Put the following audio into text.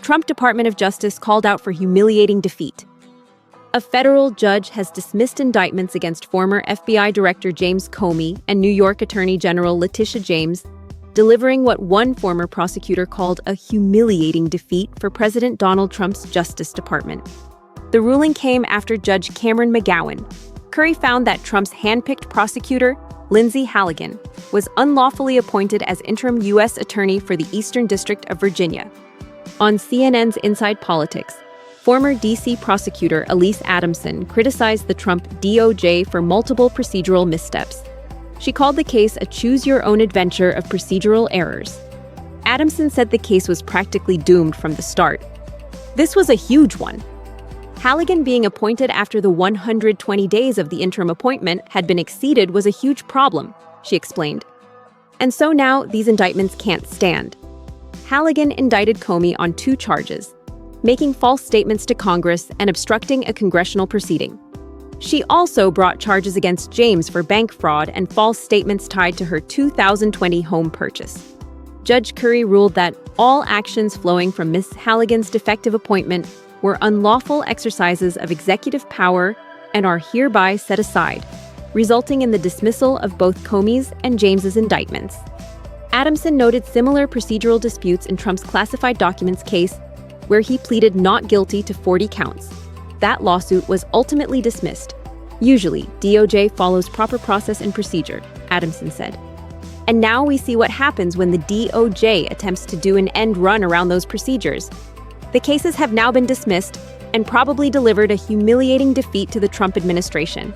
Trump Department of Justice called out for humiliating defeat. A federal judge has dismissed indictments against former FBI Director James Comey and New York Attorney General Letitia James, delivering what one former prosecutor called a humiliating defeat for President Donald Trump's Justice Department. The ruling came after Judge Cameron McGowan. Curry found that Trump's handpicked prosecutor, Lindsay Halligan, was unlawfully appointed as interim U.S. Attorney for the Eastern District of Virginia. On CNN's Inside Politics, former D.C. prosecutor Elise Adamson criticized the Trump DOJ for multiple procedural missteps. She called the case a choose-your-own-adventure of procedural errors. Adamson said the case was practically doomed from the start. This was a huge one. Halligan being appointed after the 120 days of the interim appointment had been exceeded was a huge problem, she explained. And so now these indictments can't stand. Halligan indicted Comey on 2 charges: making false statements to Congress and obstructing a congressional proceeding. She also brought charges against James for bank fraud and false statements tied to her 2020 home purchase. Judge Curry ruled that all actions flowing from Ms. Halligan's defective appointment were unlawful exercises of executive power and are hereby set aside, resulting in the dismissal of both Comey's and James's indictments. Adamson noted similar procedural disputes in Trump's classified documents case, where he pleaded not guilty to 40 counts. That lawsuit was ultimately dismissed. Usually, DOJ follows proper process and procedure, Adamson said. And now we see what happens when the DOJ attempts to do an end run around those procedures. The cases have now been dismissed and probably delivered a humiliating defeat to the Trump administration.